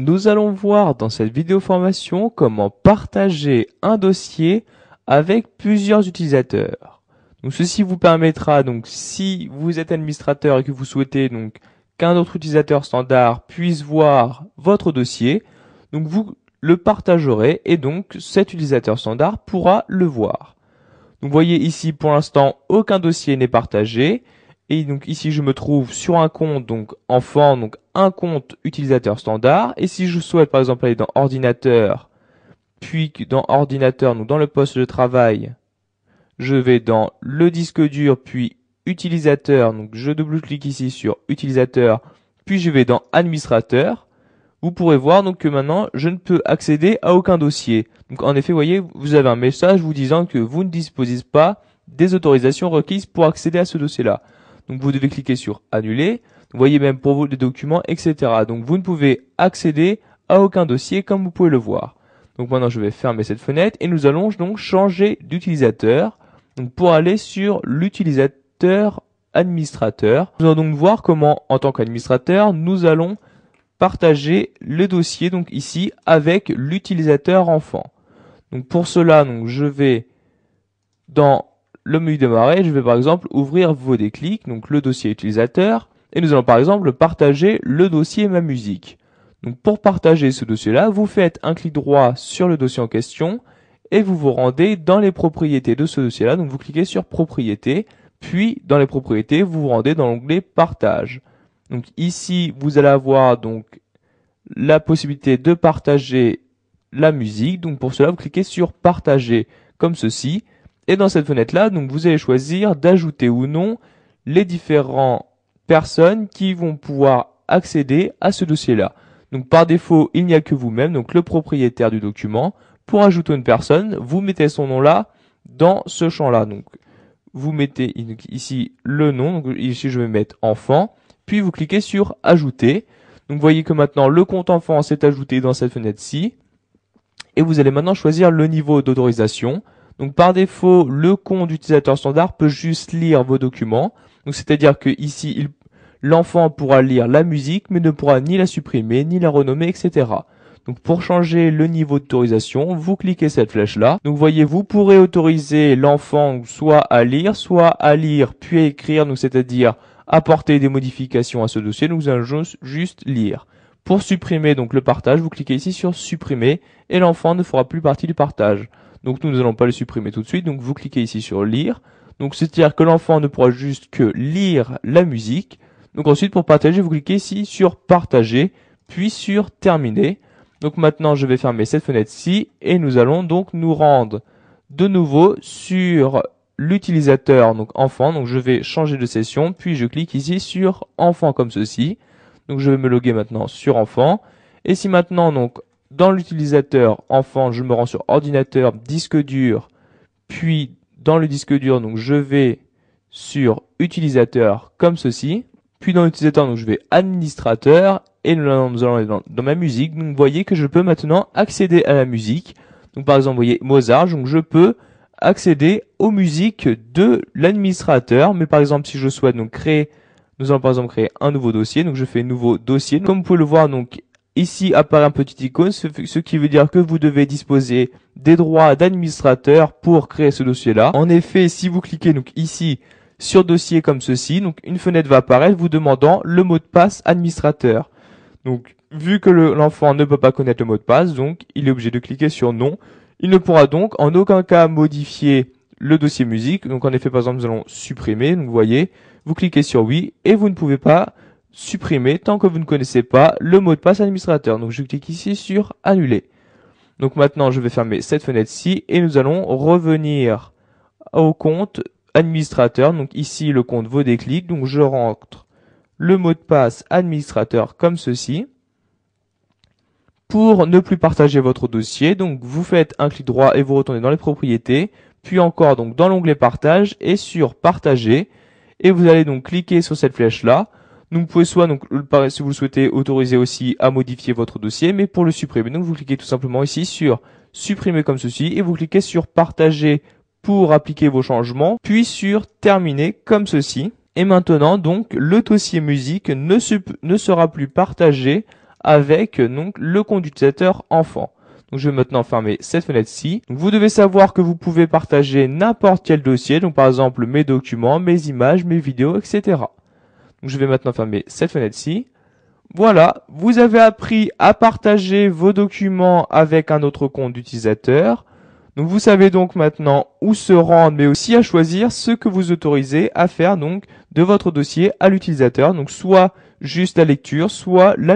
Nous allons voir dans cette vidéo formation comment partager un dossier avec plusieurs utilisateurs. Donc ceci vous permettra, donc si vous êtes administrateur et que vous souhaitez donc qu'un autre utilisateur standard puisse voir votre dossier, donc vous le partagerez et donc cet utilisateur standard pourra le voir. Donc vous voyez ici pour l'instant aucun dossier n'est partagé. Et donc ici je me trouve sur un compte donc enfant, donc un compte utilisateur standard. Et si je souhaite par exemple aller dans ordinateur, puis dans ordinateur, donc dans le poste de travail, je vais dans le disque dur, puis utilisateur, donc je double-clique ici sur utilisateur, puis je vais dans administrateur. Vous pourrez voir donc que maintenant je ne peux accéder à aucun dossier. Donc en effet, vous voyez, vous avez un message vous disant que vous ne disposez pas des autorisations requises pour accéder à ce dossier-là. Donc vous devez cliquer sur annuler. Vous voyez même pour vous les documents, etc. Donc vous ne pouvez accéder à aucun dossier comme vous pouvez le voir. Donc maintenant je vais fermer cette fenêtre et nous allons donc changer d'utilisateur. Donc pour aller sur l'utilisateur administrateur. Nous allons donc voir comment en tant qu'administrateur nous allons partager le dossier donc ici avec l'utilisateur enfant. Donc pour cela, donc je vais dans le menu démarrer, je vais par exemple ouvrir vos déclics, donc le dossier utilisateur, et nous allons par exemple partager le dossier ma musique. Donc pour partager ce dossier-là, vous faites un clic droit sur le dossier en question et vous vous rendez dans les propriétés de ce dossier-là. Donc vous cliquez sur propriétés, puis dans les propriétés, vous vous rendez dans l'onglet partage. Donc ici, vous allez avoir donc la possibilité de partager la musique. Donc pour cela, vous cliquez sur partager comme ceci. Et dans cette fenêtre-là, donc vous allez choisir d'ajouter ou non les différentes personnes qui vont pouvoir accéder à ce dossier-là. Donc par défaut, il n'y a que vous-même, donc le propriétaire du document. Pour ajouter une personne, vous mettez son nom là dans ce champ-là. Donc vous mettez ici le nom, donc ici je vais mettre enfant, puis vous cliquez sur ajouter. Donc vous voyez que maintenant le compte enfant s'est ajouté dans cette fenêtre-ci. Et vous allez maintenant choisir le niveau d'autorisation. Donc par défaut, le compte d'utilisateur standard peut juste lire vos documents. Donc c'est-à-dire que ici, l'enfant pourra lire la musique, mais ne pourra ni la supprimer, ni la renommer, etc. Donc pour changer le niveau d'autorisation, vous cliquez cette flèche-là. Donc voyez, vous pourrez autoriser l'enfant soit à lire puis à écrire, donc c'est-à-dire apporter des modifications à ce dossier. Nous allons juste lire. Pour supprimer donc le partage, vous cliquez ici sur supprimer et l'enfant ne fera plus partie du partage. Donc nous n'allons pas le supprimer tout de suite, donc vous cliquez ici sur lire. Donc c'est-à-dire que l'enfant ne pourra juste que lire la musique. Donc ensuite pour partager, vous cliquez ici sur partager, puis sur terminer. Donc maintenant je vais fermer cette fenêtre-ci et nous allons donc nous rendre de nouveau sur l'utilisateur, donc enfant. Donc je vais changer de session, puis je clique ici sur enfant comme ceci. Donc je vais me loguer maintenant sur enfant. Et si maintenant donc dans l'utilisateur enfant, je me rends sur ordinateur, disque dur, puis dans le disque dur, donc je vais sur utilisateur comme ceci, puis dans l'utilisateur, donc je vais administrateur, et nous allons aller dans ma musique. Donc vous voyez que je peux maintenant accéder à la musique. Donc par exemple, vous voyez Mozart, donc je peux accéder aux musiques de l'administrateur, mais par exemple si je souhaite donc créer, nous allons par exemple créer un nouveau dossier, donc je fais nouveau dossier. Comme vous pouvez le voir, donc ici apparaît un petit icône, ce qui veut dire que vous devez disposer des droits d'administrateur pour créer ce dossier-là. En effet, si vous cliquez donc ici sur dossier comme ceci, donc une fenêtre va apparaître vous demandant le mot de passe administrateur. Donc vu que l'enfant ne peut pas connaître le mot de passe, donc il est obligé de cliquer sur non. Il ne pourra donc en aucun cas modifier le dossier musique. Donc en effet, par exemple, nous allons supprimer. Donc vous voyez, vous cliquez sur oui et vous ne pouvez pas supprimer tant que vous ne connaissez pas le mot de passe administrateur. Donc je clique ici sur annuler. Donc maintenant je vais fermer cette fenêtre-ci et nous allons revenir au compte administrateur. Donc ici le compte vos déclics. Donc je rentre le mot de passe administrateur comme ceci. Pour ne plus partager votre dossier, donc vous faites un clic droit et vous retournez dans les propriétés, puis encore donc dans l'onglet partage et sur partager. Et vous allez donc cliquer sur cette flèche-là. Donc vous pouvez soit, donc, si vous le souhaitez, autoriser aussi à modifier votre dossier, mais pour le supprimer, donc vous cliquez tout simplement ici sur supprimer comme ceci, et vous cliquez sur partager pour appliquer vos changements, puis sur terminer comme ceci. Et maintenant, donc, le dossier musique ne sera plus partagé avec donc le compte utilisateur enfant. Donc je vais maintenant fermer cette fenêtre-ci. Vous devez savoir que vous pouvez partager n'importe quel dossier, donc par exemple mes documents, mes images, mes vidéos, etc. Donc je vais maintenant fermer cette fenêtre-ci. Voilà, vous avez appris à partager vos documents avec un autre compte d'utilisateur. Donc vous savez donc maintenant où se rendre, mais aussi à choisir ce que vous autorisez à faire donc de votre dossier à l'utilisateur. Donc soit juste la lecture, soit la